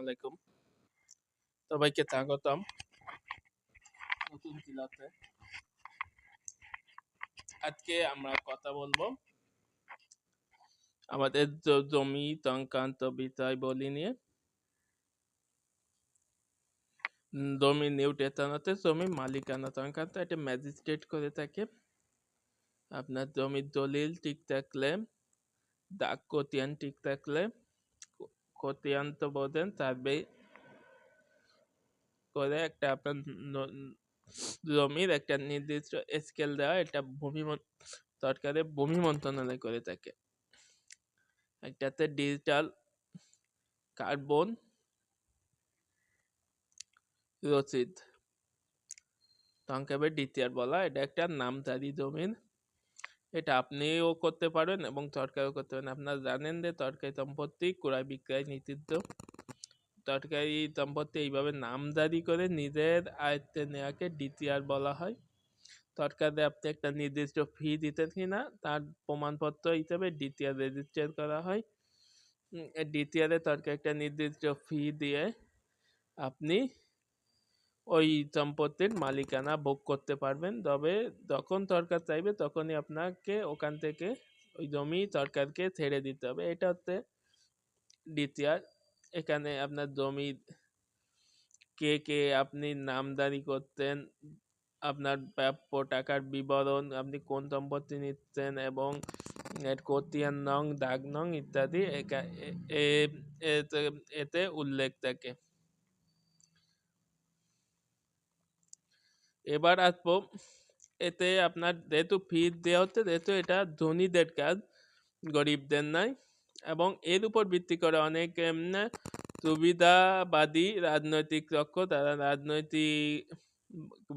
আলাইকুম। সবাইকে স্বাগতম নতুন ক্লাসে। আজকে আমরা কথা বলবো আমাদের জমি সংক্রান্ত বিষয়বলি নিয়ে। জমি নিউট্রেশনতে জমি মালিকানা সংক্রান্ত একটা ম্যাজিস্ট্রেট করে থাকে। আপনার জমির দলিল ঠিক থাকলে, দাগ খতিয়ান ঠিক থাকলে, খতিয়ান তো বোঝেন, সার্ভে করে একটা আপনার জমির একটা নির্দিষ্ট স্কেল দেওয়া, এটা সরকারের ভূমি মন্ত্রণালয় করে থাকে। একটাতে ডিজিটাল কার্বন রসিদ, সংক্ষেপে ডিটিআর বলা। এটা একটা নামজারি জমিন। এটা আপনিও করতে পারেন এবং সরকারও করতে পারেন। আপনারা জানেন যে সরকারি সম্পত্তি ক্রয় বিক্রয় নিষিদ্ধ। সরকারি সম্পত্তি এইভাবে নামজারি করে নিজের আয়ত্তে নেওয়াকে ডিটিআর বলা হয়। সরকারে আপনি একটা নির্দিষ্ট ফি দিতেন কিনা তার প্রমাণপত্র হিসেবে ডিটিআর রেজিস্টার করা হয়। ডিটিআরে সরকার একটা নির্দিষ্ট ফি দিয়ে আপনি ওই সম্পত্তির মালিকানা ভোগ করতে পারবেন। তবে যখন সরকার চাইবে তখনই আপনাকে ওখান থেকে ওই জমি সরকারকে ছেড়ে দিতে হবে। এটা হচ্ছে ডিটিআর। এখানে আপনার জমি কে কে আপনি নামজারি করতেন, আপনার প্রাপ্য টাকার বিবরণ, আপনি কোন সম্পত্তি নিচ্ছেন এবং এর খতিয়ান নং, দাগ নং ইত্যাদি এতে উল্লেখ থাকে। এবার আসবো, এতে আপনার যেহেতু ফি দেওয়া হচ্ছে, যেহেতু এটা ধনীদের কাজ, গরিবদের নয়, এবং এর উপর ভিত্তি করে অনেক সুবিধাবাদী রাজনৈতিক চক্র তারা রাজনৈতিক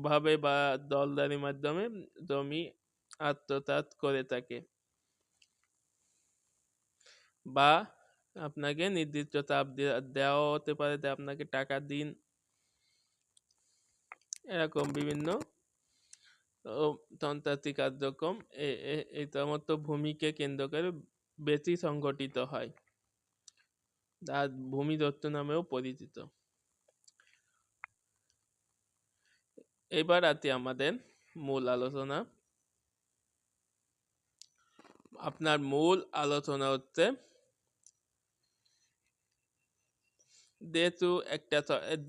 ভাবে বা দলদারির মাধ্যমে জমি আত্মসাৎ করে থাকে, বা আপনাকে নির্দিষ্ট চাপ দেওয়া হতে পারে যে আপনাকে টাকা দিন, এরকম বিভিন্ন সন্ত্রাসী কার্যক্রম এই সমস্ত ভূমিকে কেন্দ্র করে বেশি সংগঠিত হয়, যা ভূমিদস্যু নামেও পরিচিত। এবার আছি আমাদের মূল আলোচনা। আপনার মূল আলোচনা হচ্ছে যেহেতু একটা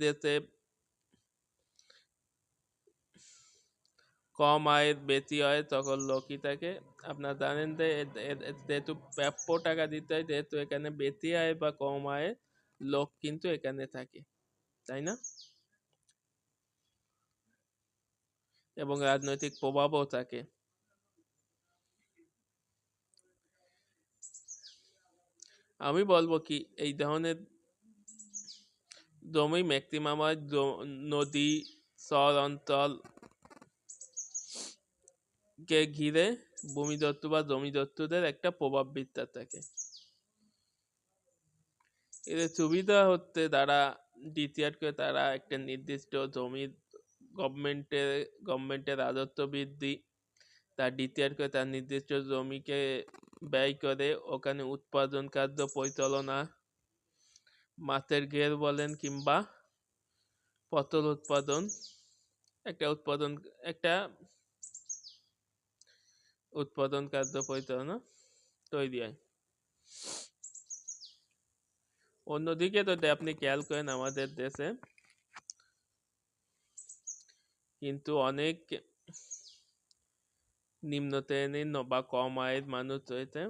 দেশে কম আয়ের বেশি হয় তখন লোকই থাকে। আপনারা জানেন যে যেহেতু প্রাপ্য টাকা দিতে হয়, যেহেতু এখানে বেশি আয় বা কম আয়ের লোক কিন্তু এখানে থাকে, তাই না? এবং রাজনৈতিক প্রভাবও থাকে। আমি বলবো কি, এই ধরনের জমি ম্যাক্সিমাম হয় নদী, শহর অঞ্চল কে ঘিরে ভূমিদস্যু বা জমিদস্যুদের একটা প্রভাব বিস্তার থাকে। এদের সুবিধা হচ্ছে তারা ডিটিআর করে তারা একটা নির্দিষ্ট জমির গভর্নমেন্টের রাজস্ব বৃদ্ধি, তার ডিটিআর করে তার নির্দিষ্ট জমিকে ব্যয় করে ওখানে উৎপাদন কার্য পরিচালনা, মাছের ঘের বলেন কিংবা ফসল উৎপাদন, একটা উৎপাদন কার্য পরিচালনা তৈরি হয়। অন্যদিকে যদি আপনি খেয়াল করেন, আমাদের দেশে কিন্তু অনেক নিম্ন শ্রেণীর বা কম আয়ের মানুষ রয়েছে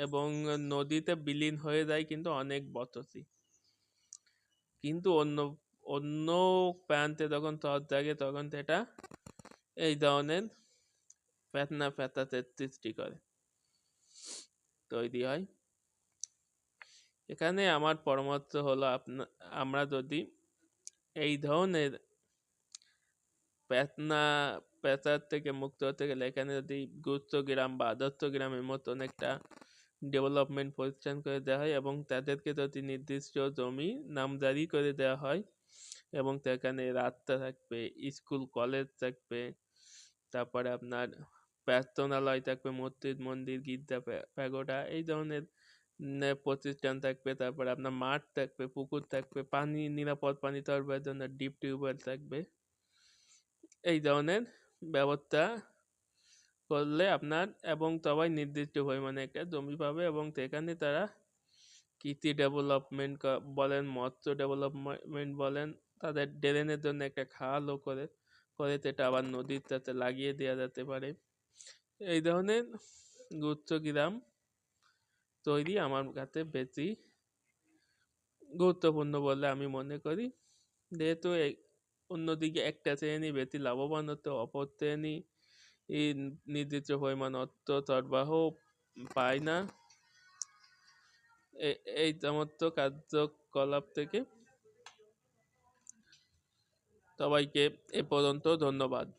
এবং নদীতে বিলীন হয়ে যায় কিন্তু অনেক বসতি। কিন্তু অন্য প্রান্তে যখন শহর জাগে তখন সেটা এই ধরনের ফ্যাসাদের সৃষ্টি করে, তৈরি হয়। এখানে আমার পরামর্শ হলো, আমরা যদি এই ধরনের প্যাঁচার থেকে মুক্ত হতে গেলে এখানে যদি গুচ্ছগ্রাম বা আদর্শ গ্রামের মতন একটা ডেভেলপমেন্ট প্রতিষ্ঠান করে দেওয়া হয় এবং তাদেরকে যদি নির্দিষ্ট জমি নামজারি করে দেওয়া হয় এবং সেখানে রাস্তা থাকবে, স্কুল কলেজ থাকবে, তারপরে আপনার প্রার্থনালয় থাকবে, মসজিদ মন্দির গির্জা প্যাগোডা, এই ধরনের প্রতিষ্ঠান থাকবে, তারপরে আপনার মাঠ থাকবে, পুকুর থাকবে, পানি, নিরাপদ পানি সরবরাহের জন্য ডিপ টিউবওয়েল থাকবে। এই ধরনের ব্যবস্থা করলে আপনার এবং সবাই নির্দিষ্ট পরিমাণে একটা জমি পাবে এবং সেখানে তারা কৃষি ডেভেলপমেন্ট বলেন, মৎস্য ডেভেলপমেন্ট বলেন, তাদের ড্রেনের জন্য একটা খালও করে সেটা আবার নদীর সাথে লাগিয়ে দেওয়া যেতে পারে। এই ধরনের গুচ্ছ গ্রাম তৈরি আমার কাছে বেশি গুরুত্বপূর্ণ বলে আমি মনে করি। যেহেতু অন্যদিকে একটা শ্রেণী বেশি লাভবান হতো, অপর শ্রেণী এই নির্দিষ্ট পরিমাণ অর্থ সরবরাহ পায় না। এই সমস্ত কার্যকলাপ থেকে সবাইকে এ পর্যন্ত ধন্যবাদ।